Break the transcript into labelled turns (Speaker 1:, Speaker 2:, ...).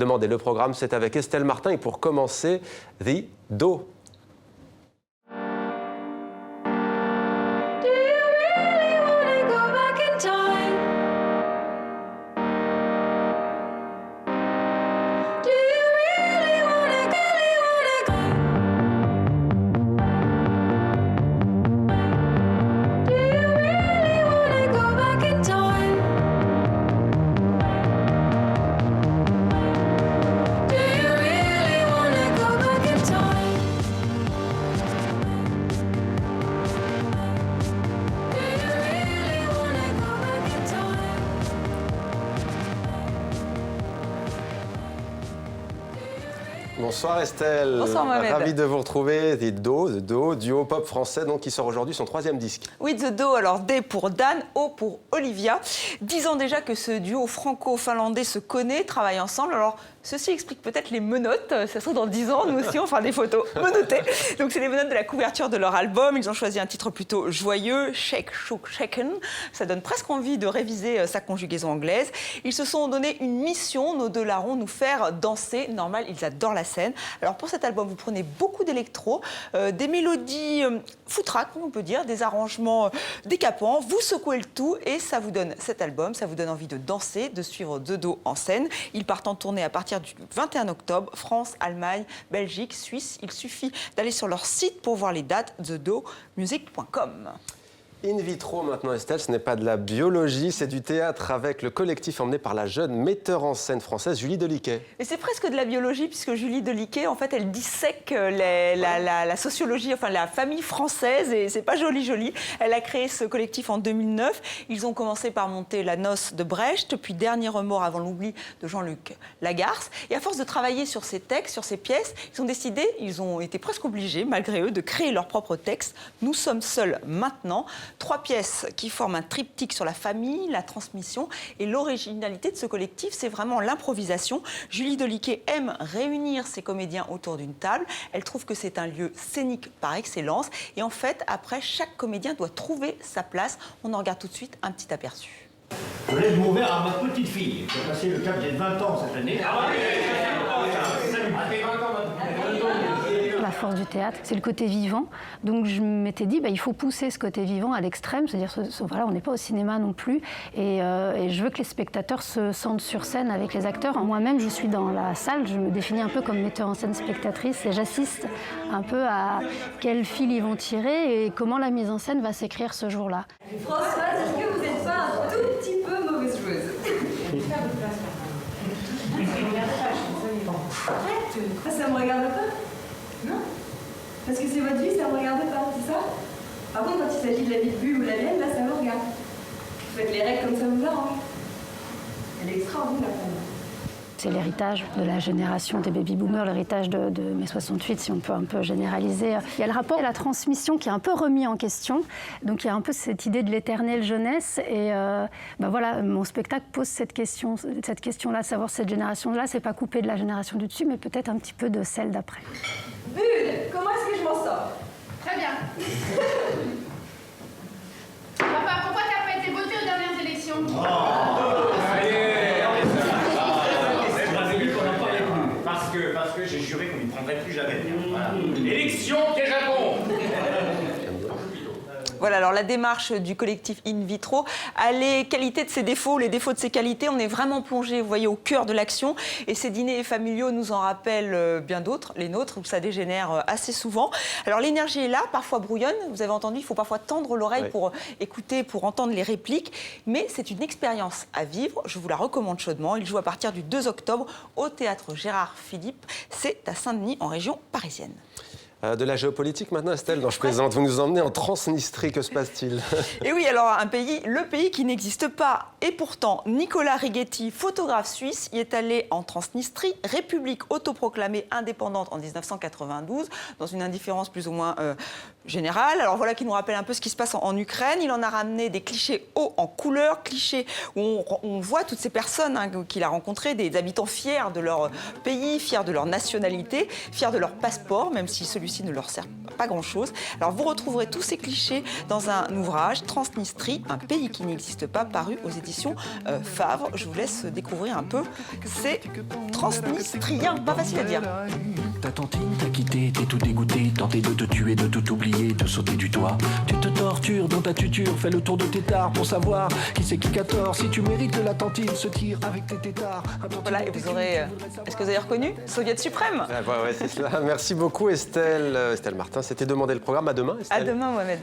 Speaker 1: Demandez le programme, c'est avec Estelle Martin. Et pour commencer, The Do. Bonsoir Estelle.
Speaker 2: Bonsoir Mohamed.
Speaker 1: Ravi de vous retrouver. The Do, duo pop français donc, qui sort aujourd'hui son 3e disque.
Speaker 2: Oui, The Do, alors D pour Dan, O pour Olivia. 10 ans déjà que ce duo franco-finlandais se connaît, travaille ensemble. Alors, ceci explique peut-être les menottes. Ça se trouve dans 10 ans, nous aussi, on fera des photos menottées. Donc, c'est les menottes de la couverture de leur album. Ils ont choisi un titre plutôt joyeux, Shake, Shook, Shaken. Ça donne presque envie de réviser sa conjugaison anglaise. Ils se sont donné une mission, nos deux larrons, nous faire danser. Normal, ils adorent la scène. Alors, pour cet album, vous prenez beaucoup d'électro, des mélodies foutraques, on peut dire, des arrangements décapants. Vous secouez le tout et ça vous donne cet album. Ça vous donne envie de danser, de suivre The Do en scène. Ils partent en tournée à partir du 21 octobre, France, Allemagne, Belgique, Suisse. Il suffit d'aller sur leur site pour voir les dates, thedomusic.com.
Speaker 1: In vitro maintenant Estelle, ce n'est pas de la biologie, c'est du théâtre avec le collectif emmené par la jeune metteur en scène française Julie Deliquet.
Speaker 2: Et c'est presque de la biologie puisque Julie Deliquet, en fait, elle dissèque la sociologie, enfin la famille française et c'est pas joli. Elle a créé ce collectif en 2009. Ils ont commencé par monter La Noce de Brecht, puis Dernier remords avant l'oubli de Jean-Luc Lagarce. Et à force de travailler sur ces textes, sur ces pièces, ils ont été presque obligés, malgré eux, de créer leurs propres textes. Nous sommes seuls maintenant. 3 pièces qui forment un triptyque sur la famille, la transmission et l'originalité de ce collectif, c'est vraiment l'improvisation. Julie Deliquet aime réunir ses comédiens autour d'une table. Elle trouve que c'est un lieu scénique par excellence. Et en fait, après, chaque comédien doit trouver sa place. On en regarde tout de suite un petit aperçu.
Speaker 3: Je lève mon verre à ma petite fille. J'ai passé le cap des 20 ans cette année.
Speaker 4: La force du théâtre, c'est le côté vivant. Donc je m'étais dit, il faut pousser ce côté vivant à l'extrême. C'est-à-dire, voilà, on n'est pas au cinéma non plus. Et je veux que les spectateurs se sentent sur scène avec les acteurs. Moi-même, je suis dans la salle. Je me définis un peu comme metteur en scène spectatrice. Et j'assiste un peu à quel fil ils vont tirer et comment la mise en scène va s'écrire ce jour-là.
Speaker 5: Françoise, est-ce que vous n'êtes pas un tout petit peu mauvaise joueuse? Arrête, ça me regarde pas? Non. Parce que c'est votre vie, ça me regarde pas, c'est ça? Par contre, quand il s'agit de la vie de Bu ou la mienne, là, ça me regarde. Vous faites les règles comme ça vous arrange. Elle est extraordinaire, la femme.
Speaker 4: C'est l'héritage de la génération des baby-boomers, l'héritage de mai 68, si on peut un peu généraliser. Il y a le rapport à la transmission qui est un peu remis en question. Donc il y a un peu cette idée de l'éternelle jeunesse. Et voilà, mon spectacle pose cette question-là, savoir cette génération-là, c'est pas coupé de la génération du dessus, mais peut-être un petit peu de celle d'après.
Speaker 5: Bulle, comment est-ce que je m'en sors?
Speaker 6: Très bien. Papa, pourquoi t'as pas été voté aux dernières élections?
Speaker 3: Parce que j'ai juré qu'on ne prendrait plus jamais. Voilà. Élection piège à con.
Speaker 2: Voilà, alors la démarche du collectif In Vitro a les qualités de ses défauts, les défauts de ses qualités. On est vraiment plongé, vous voyez, au cœur de l'action. Et ces dîners familiaux nous en rappellent bien d'autres, les nôtres, où ça dégénère assez souvent. Alors l'énergie est là, parfois brouillonne. Vous avez entendu, il faut parfois tendre l'oreille pour écouter, pour entendre les répliques. Mais c'est une expérience à vivre. Je vous la recommande chaudement. Il joue à partir du 2 octobre au théâtre Gérard Philippe. C'est à Saint-Denis, en région parisienne.
Speaker 1: De la géopolitique maintenant, Estelle, dont je présente. Vous nous emmenez en Transnistrie, que se passe-t-il?
Speaker 2: Et oui, alors le pays qui n'existe pas. Et pourtant, Nicolas Righetti, photographe suisse, y est allé en Transnistrie, république autoproclamée indépendante en 1992, dans une indifférence plus ou moins générale. Alors voilà qui nous rappelle un peu ce qui se passe en Ukraine. Il en a ramené des clichés hauts en couleur, clichés où on voit toutes ces personnes qu'il a rencontrées, des habitants fiers de leur pays, fiers de leur nationalité, fiers de leur passeport, même si celui-ci Russie ne leur sert pas grand-chose. Alors vous retrouverez tous ces clichés dans un ouvrage, Transnistrie, un pays qui n'existe pas, paru aux éditions Favre. Je vous laisse découvrir un peu ces transnistriens, pas facile à dire.
Speaker 7: Ta tantine t'a quitté, t'es tout dégoûté, tenté de te tuer, de tout oublier, de sauter du toit. Tu te tortures dans ta tuture, fais le tour de tes tares pour savoir qui c'est qui a tort. Si tu mérites de la tantine, se tire avec tes tétards.
Speaker 2: Voilà, et vous aurez... Est-ce que vous avez reconnu Soviet suprême?
Speaker 1: Ouais, c'est cela. Merci beaucoup Estelle. Estelle Martin, c'était Demander le programme. À demain Estelle.
Speaker 2: À demain Mohamed.